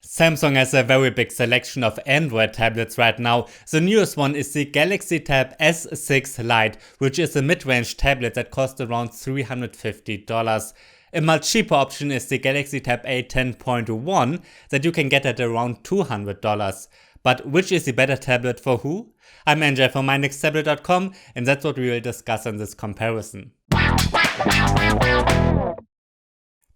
Samsung has a very big selection of Android tablets right now. The newest one is the Galaxy Tab S6 Lite, which is a mid-range tablet that costs around $350. A much cheaper option is the Galaxy Tab A10.1 that you can get at around $200. But which is the better tablet for who? I'm NJ from MyNextTablet.com, and that's what we will discuss in this comparison.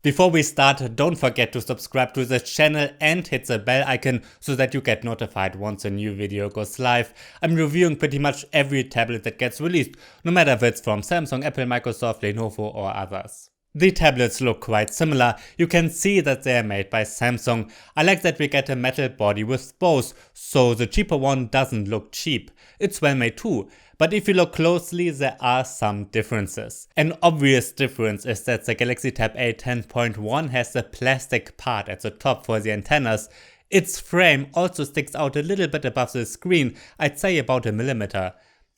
Before we start, don't forget to subscribe to this channel and hit the bell icon so that you get notified once a new video goes live. I'm reviewing pretty much every tablet that gets released, no matter if it's from Samsung, Apple, Microsoft, Lenovo or others. The tablets look quite similar. You can see that they are made by Samsung. I like that we get a metal body with both, so the cheaper one doesn't look cheap. It's well made too. But if you look closely, there are some differences. An obvious difference is that the Galaxy Tab A10.1 has a plastic part at the top for the antennas. Its frame also sticks out a little bit above the screen, I'd say about a millimeter.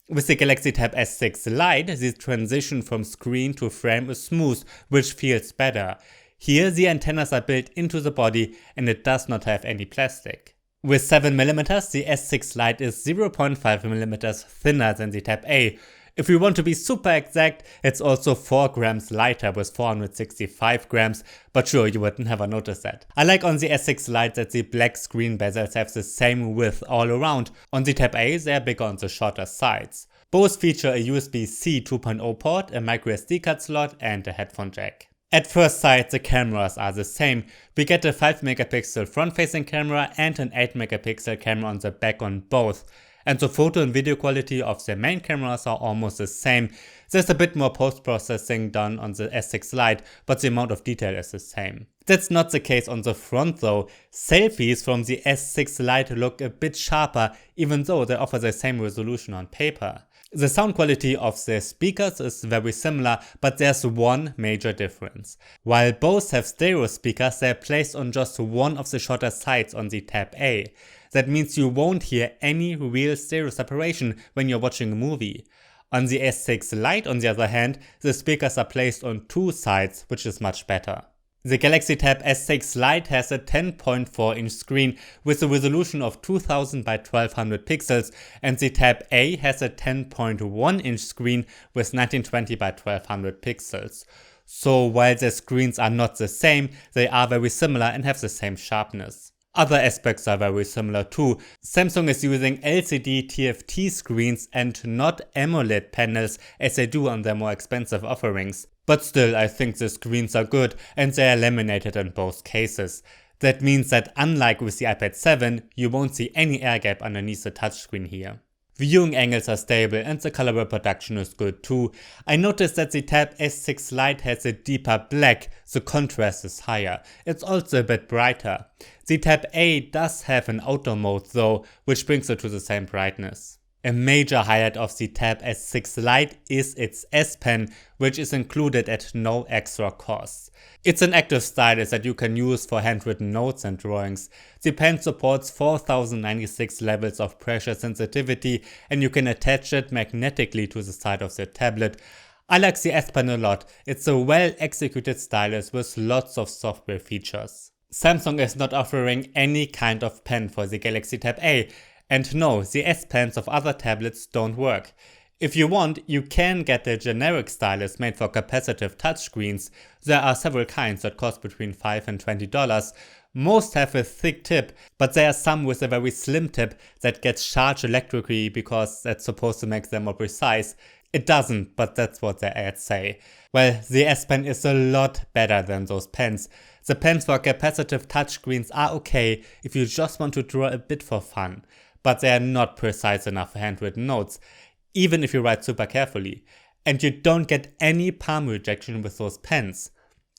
With the Galaxy Tab S6 Lite, the transition from screen to frame is smooth, which feels better. Here the antennas are built into the body and it does not have any plastic. With 7mm, the S6 Lite is 0.5mm thinner than the Tab A. If we want to be super exact, it's also 4 grams lighter with 465 grams, but sure, you would never notice that. I like on the S6 Lite that the black screen bezels have the same width all around. On the Tab A, they are bigger on the shorter sides. Both feature a USB-C 2.0 port, a microSD card slot and a headphone jack. At first sight, the cameras are the same. We get a 5MP front-facing camera and an 8MP camera on the back on both. And the photo and video quality of the main cameras are almost the same. There's a bit more post-processing done on the S6 Lite, but the amount of detail is the same. That's not the case on the front though. Selfies from the S6 Lite look a bit sharper, even though they offer the same resolution on paper. The sound quality of the speakers is very similar, but there's one major difference. While both have stereo speakers, they are placed on just one of the shorter sides on the Tab A. That means you won't hear any real stereo separation when you're watching a movie. On the S6 Lite, on the other hand, the speakers are placed on two sides, which is much better. The Galaxy Tab S6 Lite has a 10.4-inch screen with a resolution of 2000 by 1200 pixels, and the Tab A has a 10.1-inch screen with 1920 by 1200 pixels. So while the screens are not the same, they are very similar and have the same sharpness. Other aspects are very similar too. Samsung is using LCD TFT screens and not AMOLED panels as they do on their more expensive offerings. But still, I think the screens are good and they are laminated in both cases. That means that unlike with the iPad 7, you won't see any air gap underneath the touchscreen here. Viewing angles are stable and the color reproduction is good too. I noticed that the Tab S6 Lite has a deeper black, the contrast is higher. It's also a bit brighter. The Tab A does have an auto mode though, which brings it to the same brightness. A major highlight of the Tab S6 Lite is its S Pen, which is included at no extra cost. It's an active stylus that you can use for handwritten notes and drawings. The pen supports 4096 levels of pressure sensitivity and you can attach it magnetically to the side of the tablet. I like the S Pen a lot. It's a well executed stylus with lots of software features. Samsung is not offering any kind of pen for the Galaxy Tab A. And no, the S Pens of other tablets don't work. If you want, you can get a generic stylus made for capacitive touchscreens. There are several kinds that cost between $5 and $20. Most have a thick tip, but there are some with a very slim tip that gets charged electrically because that's supposed to make them more precise. It doesn't, but that's what the ads say. Well, the S Pen is a lot better than those pens. The pens for capacitive touchscreens are okay if you just want to draw a bit for fun. But they are not precise enough for handwritten notes, even if you write super carefully. And you don't get any palm rejection with those pens.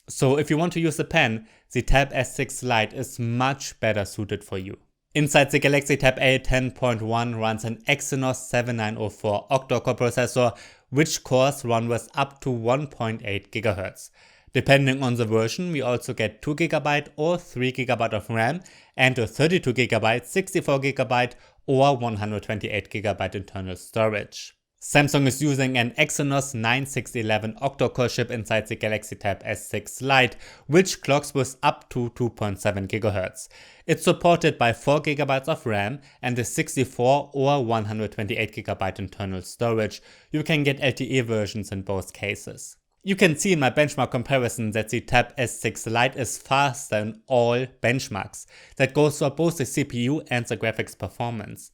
So if you want to use a pen, the Tab S6 Lite is much better suited for you. Inside the Galaxy Tab A10.1 runs an Exynos 7904 octa-core processor, which cores run with up to 1.8 GHz. Depending on the version, we also get 2GB or 3GB of RAM and a 32GB, 64GB or 128GB internal storage. Samsung is using an Exynos 9611 octa-core chip inside the Galaxy Tab S6 Lite, which clocks with up to 2.7 GHz. It's supported by 4GB of RAM and a 64 or 128GB internal storage. You can get LTE versions in both cases. You can see in my benchmark comparison that the Tab S6 Lite is faster in all benchmarks. That goes for both the CPU and the graphics performance.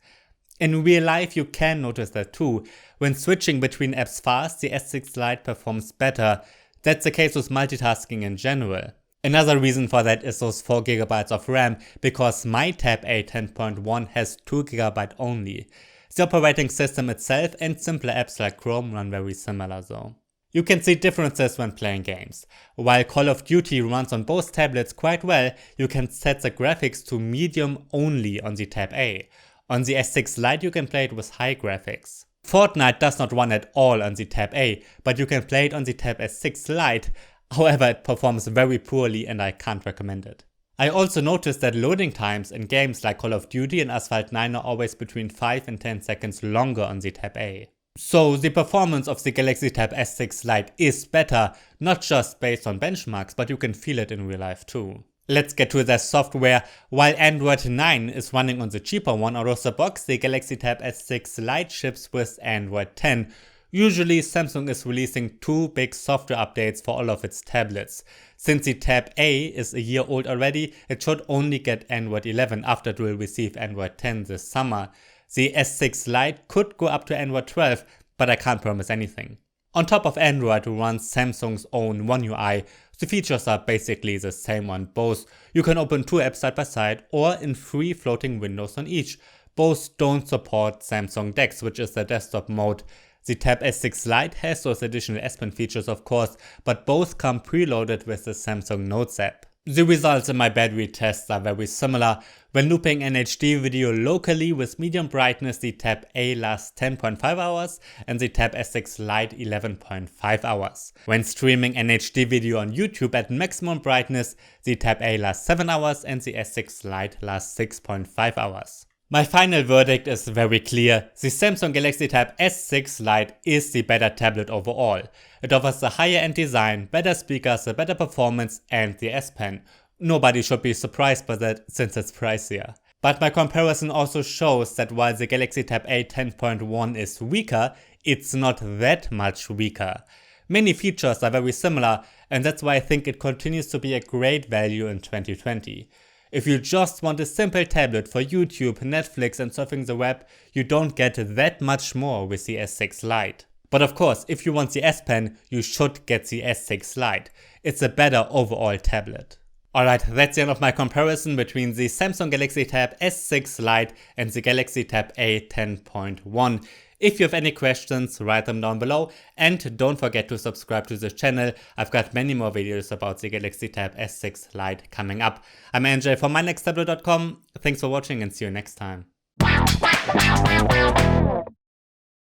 In real life you can notice that too. When switching between apps fast, the S6 Lite performs better. That's the case with multitasking in general. Another reason for that is those 4GB of RAM, because my Tab A 10.1 has 2GB only. The operating system itself and simpler apps like Chrome run very similar though. You can see differences when playing games. While Call of Duty runs on both tablets quite well, you can set the graphics to medium only on the Tab A. On the S6 Lite you can play it with high graphics. Fortnite does not run at all on the Tab A, but you can play it on the Tab S6 Lite. However, it performs very poorly and I can't recommend it. I also noticed that loading times in games like Call of Duty and Asphalt 9 are always between 5 and 10 seconds longer on the Tab A. So the performance of the Galaxy Tab S6 Lite is better, not just based on benchmarks, but you can feel it in real life too. Let's get to the software. While Android 9 is running on the cheaper one out of the box, the Galaxy Tab S6 Lite ships with Android 10. Usually Samsung is releasing 2 big software updates for all of its tablets. Since the Tab A is a year old already, it should only get Android 11 after it will receive Android 10 this summer. The S6 Lite could go up to Android 12, but I can't promise anything. On top of Android runs Samsung's own One UI. The features are basically the same on both. You can open 2 apps side by side or in 3 floating windows on each. Both don't support Samsung DeX, which is the desktop mode. The Tab S6 Lite has those additional S Pen features of course, but both come preloaded with the Samsung Notes app. The results in my battery tests are very similar. When looping an HD video locally with medium brightness, the Tab A lasts 10.5 hours and the Tab S6 Lite 11.5 hours. When streaming an HD video on YouTube at maximum brightness, the Tab A lasts 7 hours and the S6 Lite lasts 6.5 hours. My final verdict is very clear. The Samsung Galaxy Tab S6 Lite is the better tablet overall. It offers a higher end design, better speakers, a better performance and the S Pen. Nobody should be surprised by that since it's pricier. But my comparison also shows that while the Galaxy Tab A 10.1 is weaker, it's not that much weaker. Many features are very similar and that's why I think it continues to be a great value in 2020. If you just want a simple tablet for YouTube, Netflix and surfing the web, you don't get that much more with the S6 Lite. But of course, if you want the S Pen, you should get the S6 Lite. It's a better overall tablet. Alright, that's the end of my comparison between the Samsung Galaxy Tab S6 Lite and the Galaxy Tab A 10.1. If you have any questions, write them down below and don't forget to subscribe to this channel. I've got many more videos about the Galaxy Tab S6 Lite coming up. I'm NJ from mynexttablet.com. Thanks for watching and see you next time.